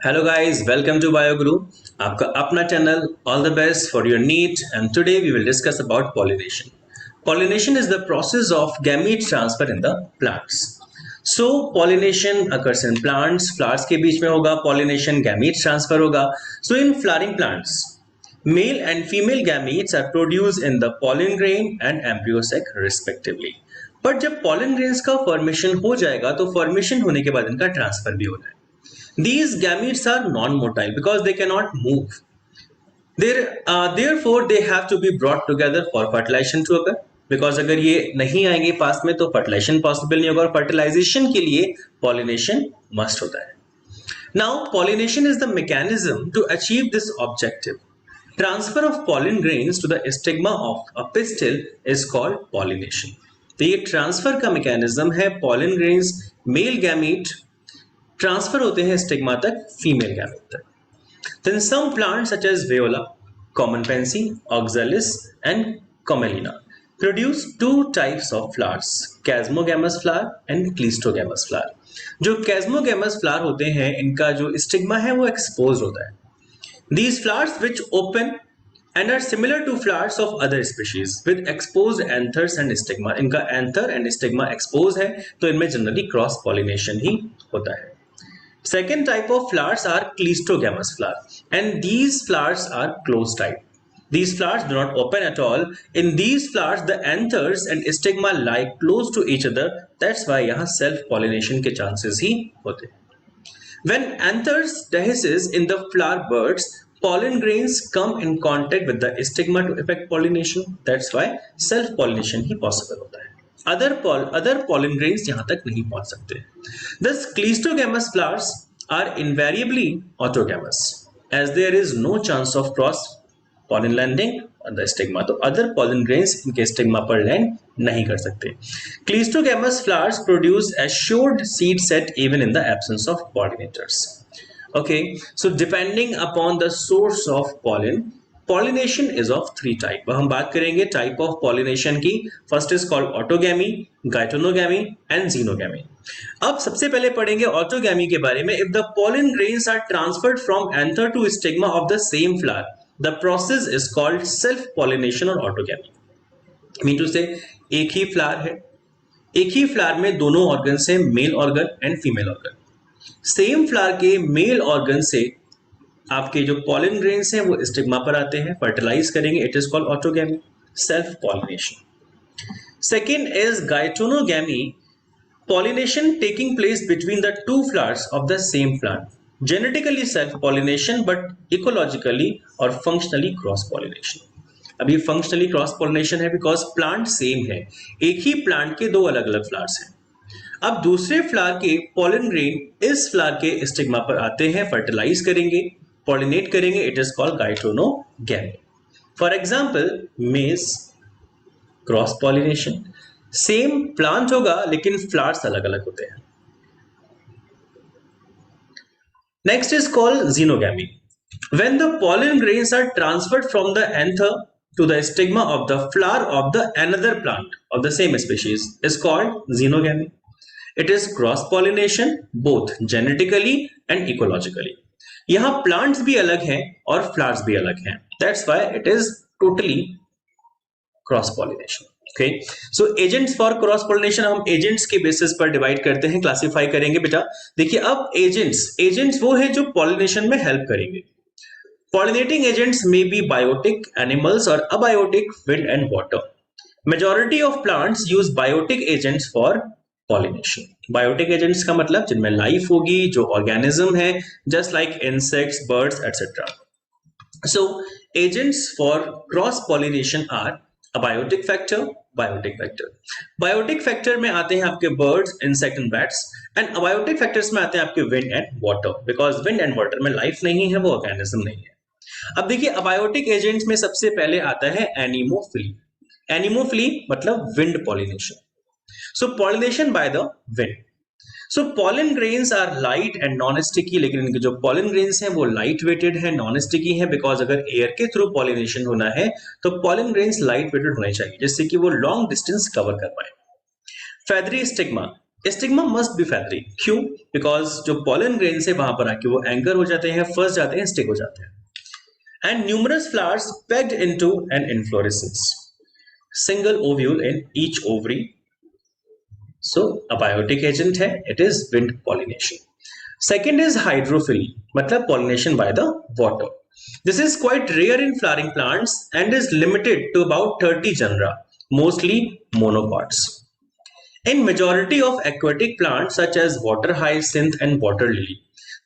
Hello guys, welcome to BioGuru. आपका अपना channel. All the best for your NEET, and today we will discuss about pollination. Pollination is the process of gamete transfer in the plants. So pollination occurs in plants. Flowers के बीच में होगा pollination, gamete transfer होगा. So in flowering plants, male and female gametes are produced in the pollen grain and embryo sac respectively. But जब pollen grains का formation हो जाएगा तो formation होने के बाद इनका transfer भी होना है. These gametes are non-motile because they cannot move. Therefore, they have to be brought together for fertilization to occur. Because अगर ये नहीं आएंगे पास में तो fertilization possible नहीं होगा और fertilization के लिए pollination must होता है. Now, pollination is the mechanism to achieve this objective. Transfer of pollen grains to the stigma of a pistil is called pollination. तो ये ट्रांसफर का मैकेनिज्म है. pollen grains male gamete transfer होते हैं stigma तक, female gamete तक. Then some plants such as viola, common pansy, oxalis and commelina produce two types of flowers, chasmogamous flower and cleistogamous flower. जो chasmogamous flower होते हैं इनका जो stigma है वो एक्सपोज होता है. These flowers which open and are similar to flowers of other species with exposed anthers and stigma. इनका एंथर एंड स्टिग्मा एक्सपोज है तो इनमें जनरली क्रॉस पॉलिनेशन ही होता है. Second type of flowers are cleistogamous flower, and these flowers are closed type. These flowers do not open at all. In these flowers, the anthers and stigma lie close to each other. That's why यहाँ self pollination के chances ही होते हैं. When anthers dehisces in the flower buds, pollen grains come in contact with the stigma to effect pollination. That's why self pollination he possible होता है. Other pollen grains यहाँ तक नहीं पहुंच सकते. Thus, cleistogamous flowers are invariably autogamous, as there is no chance of cross pollen landing on the stigma. तो other pollen grains इनके stigma पर land नहीं कर सकते. Cleistogamous flowers produce assured seed set even in the absence of pollinators. Okay, so depending upon the source of pollen, pollination is of three type. हम बात करेंगे type of pollination की. First is called autogamy, geitonogamy and xenogamy. अब सबसे पहले पढ़ेंगे autogamy के बारे में. If the pollen grains are transferred from anther to stigma of the same flower, the process is called self pollination or autogamy. Mean to say एक ही flower है, एक ही फ्लावर में दोनों ऑर्गन से male organ and female organ. Same flower के male organ से आपके जो पॉलन ग्रेन्स हैं वो स्टिग्मा पर आते हैं, फर्टिलाइज करेंगे. It is called autogamy, self pollination. Second is geitonogamy, pollination taking place between the two flowers of the same plant. Genetically self pollination but ecologically or functionally cross pollination. अभी functionally cross pollination है because plant same है, एक ही plant के दो अलग अलग flowers हैं. अब दूसरे फ्लावर के pollen grain इस फ्लावर के स्टिग्मा पर आते हैं, फर्टिलाइज करेंगे, pollinate करेंगे. It is called geitonogamy. For example maize, cross pollination. Same plant होगा लेकिन फ्लावर्स अलग अलग होते हैं. Next is called xenogamy. When the pollen grains are transferred from the anther to the stigma of the flower of the another plant of the same species is called xenogamy. It is cross pollination both genetically and ecologically. यहाँ plants भी अलग हैं और flowers भी अलग हैं. That's why it is totally cross pollination. Okay, so agents for cross pollination हम agents के बेसिस पर डिवाइड करते हैं, क्लासिफाई करेंगे. बेटा देखिए, अब एजेंट्स वो है जो पॉलिनेशन में हेल्प करेंगे. Pollinating agents may be biotic animals और abiotic wind and water. Majority of plants use biotic agents for pollination. Biotic agents का मतलब जिनमें लाइफ होगी, जो ऑर्गेनिज्म है, just like insects, birds etcetera. So agents for cross pollination are abiotic factor, biotic factor. Biotic factor में आते हैं आपके birds, insect and bats, and abiotic factors में आते हैं आपके wind and water, because wind and water में life नहीं है, वो ऑर्गेनिज्म नहीं है. अब देखिए, अबायोटिक एजेंट्स में सबसे पहले आता है एनिमोफिली. एनिमोफिली मतलब wind pollination. So pollination by the wind. So pollen grains are light and non-sticky, लेकिन इनके जो pollen grains हैं वो light weighted है, non-sticky है, because अगर air के through pollination होना है तो pollen grains light weighted होने चाहिए जिससे कि वो long distance cover कर पाए. Feathery stigma. Stigma must be feathery, क्यों? बिकॉज जो पॉलन ग्रेन से वहां पर आके वो एंकर हो जाते हैं, फंस जाते हैं, स्टिक हो जाते हैं. And numerous flowers pegged into an inflorescence, single ovule in each ovary. So abiotic agent है, it is wind pollination. Second is hydrophily, मतलब pollination by the water. This is quite rare in flowering plants and is limited to about 30 genera, mostly monocots. In majority of aquatic plants such as water hyacinth and water lily,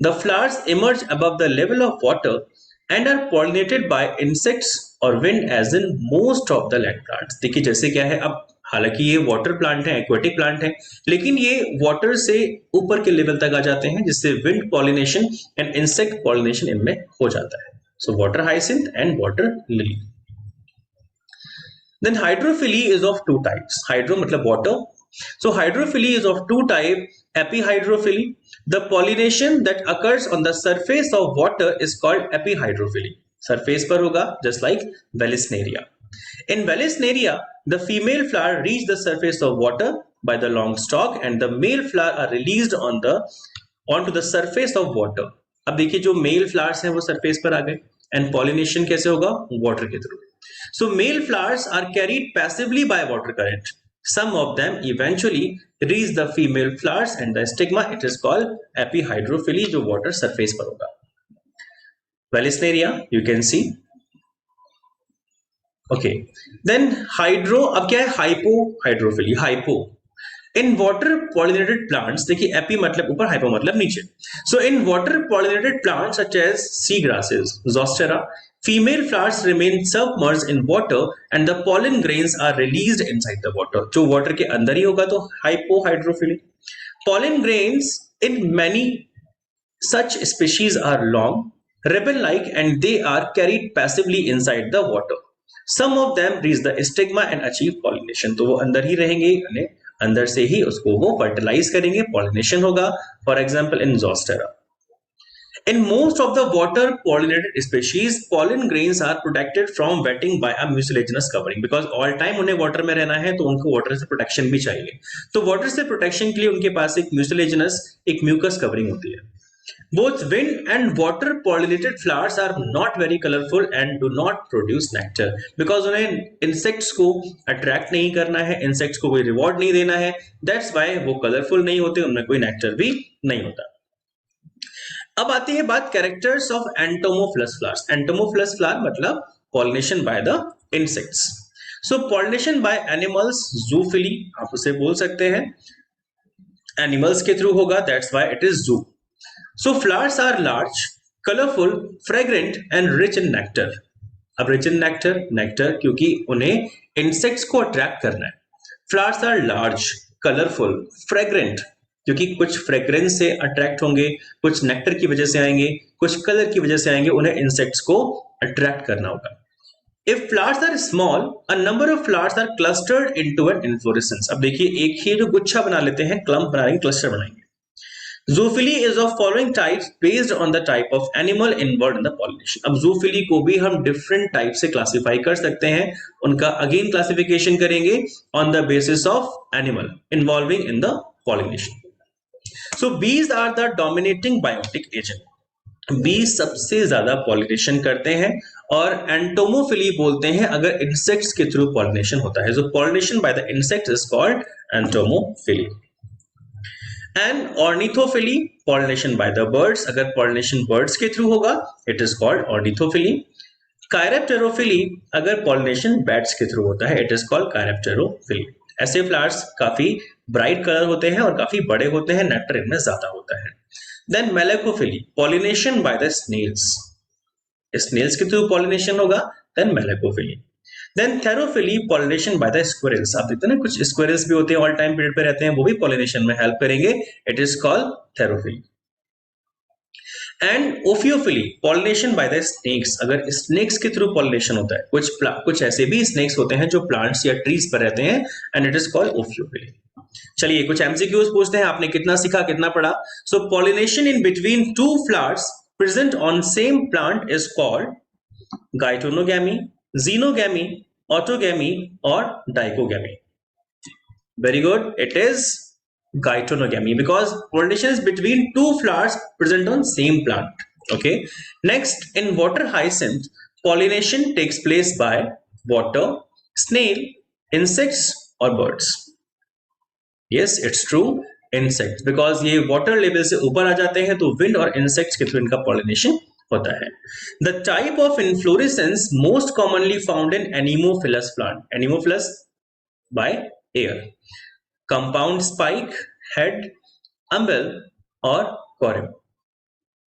the flowers emerge above the level of water and are pollinated by insects or wind as in most of the land plants. देखिए जैसे क्या है, अब हालांकि ये water plant है, aquatic plant है, लेकिन ये वाटर से ऊपर के लेवल तक आ जाते हैं, जिससे wind pollination and insect pollination इनमें हो जाता है. So water hyacinth and water lily. Then hydrophily is of two types. Hydro मतलब water. So hydrophily is of two type. Epihydrophily. The pollination that occurs on the surface of water is called epihydrophily. Surface पर होगा, just like Vallisneria. In Vallisneria, the female flower reach the surface of water by the long stalk and the male flower are released onto the surface of water. अब देखिए जो male flowers हैं वो surface पर आ गए, and pollination कैसे होगा? Water के through. So male flowers are carried passively by water current. Some of them eventually reach the female flowers and the stigma. It is called epihydrophily, जो water surface पर होगा. Vallisneria, you can see. Okay. Then hydro, अब क्या है? Hypohydrophily. Hypo. In water pollinated plants, देखिए epi मतलब ऊपर, hypo मतलब नीचे. So in water pollinated plants such as sea grasses, Zostera, female flowers remain submerged in water and the pollen grains are released inside the water. जो water के अंदर ही होगा तो hypohydrophily. Pollen grains in many such species are long, ribbon-like, and they are carried passively inside the water. Some of them reach the stigma and achieve pollination. तो वो अंदर ही रहेंगे, अंदर से ही उसको वो फर्टिलाइज करेंगे, पॉलिनेशन होगा. For example in Zostera. In most of the water pollinated species, pollen grains are protected from wetting by a mucilaginous covering, because all time उन्हें वाटर में रहना है तो उनको वाटर से प्रोटेक्शन भी चाहिए. तो वाटर से प्रोटेक्शन के लिए उनके पास एक mucilaginous, एक म्यूकस कवरिंग होती है. Both wind and water pollinated flowers are not very colorful and do not produce nectar, because उन्हें insects को attract नहीं करना है, insects को कोई reward नहीं देना है. That's why वो colorful नहीं होते, उनमें कोई nectar भी नहीं होता. अब आती है बात characters of entomophilous flowers. Entomophilous flower मतलब pollination by the insects. So pollination by animals, zoophily आप उसे बोल सकते हैं, animals के थ्रू होगा, that's why it is zoo. So flowers are large, colorful, fragrant and rich in nectar. अब rich in nectar, nectar क्योंकि उन्हें insects को attract करना है. Flowers are large, colorful, fragrant क्योंकि कुछ fragrance से attract होंगे, कुछ nectar की वजह से आएंगे, कुछ color की वजह से आएंगे, उन्हें insects को attract करना होगा. If flowers are small, a number of flowers are clustered into an inflorescence. अब देखिए एक ही जो गुच्छा बना लेते हैं, clump बना लेंगे, cluster बनाएंगे. Zoophily is of following types based on the type of animal involved in the pollination. अब zoophily को भी हम different type से classify कर सकते हैं. उनका again classification करेंगे on the basis of animal involving in the pollination. So bees are the dominating biotic agent. bees सबसे ज्यादा pollination करते हैं और entomophily बोलते हैं अगर insects के through pollination होता है. So pollination by the insect is called entomophily. And ornithophily, pollination by the birds. अगर pollination birds के थ्रू होगा, it is called ornithophily. Cheiropterophily, अगर pollination bats के थ्रू होता है, it is called cheiropterophily. ऐसे flowers काफी bright color होते हैं और काफी बड़े होते हैं, nectar इनमें ज्यादा होता है. Then malacophily, pollination by the snails. snails के थ्रू pollination होगा, then malacophily. Then therophily, pollination by the squirrels. आप देखते हैं ना कुछ squirrels भी होते हैं, all time period पे रहते हैं, वो भी pollination में help करेंगे. It is called therophily. And ophiophily, pollination by the snakes. अगर snakes के through pollination होता है, कुछ ऐसे भी snakes होते हैं जो plants या trees पर रहते हैं, and it is called ophiophily. चलिए कुछ MCQs पूछते हैं, आपने कितना सीखा, कितना पढ़ा. So pollination in between two flowers present on same plant is called geitonogamy, xenogamy, autogamy or dichogamy. Very good. It is Gytonogamy, because pollination is between two flowers present on same plant. Okay. Next, in water hyacinth, pollination takes place by water, snail, insects or birds. Yes, it's true. Insects, because ये water level से ऊपर आ जाते हैं तो wind और insects के through इनका pollination होता है. The type of inflorescence most commonly found in anemophilous plant. Anemophilous by air. Compound spike, head, umbel or corymb.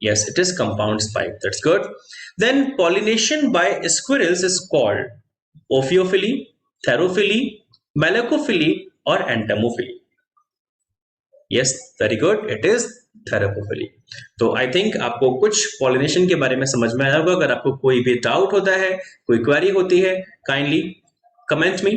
Yes, it is compound spike. That's good. Then pollination by squirrels is called ophiophily, therophily, malacophily or entomophily. Yes, very good. It is थेरेपोफिली. तो I think आपको कुछ pollination के बारे में समझ में आया होगा. अगर आपको कोई भी डाउट होता है, कोई क्वेरी होती है, काइंडली कमेंट मी.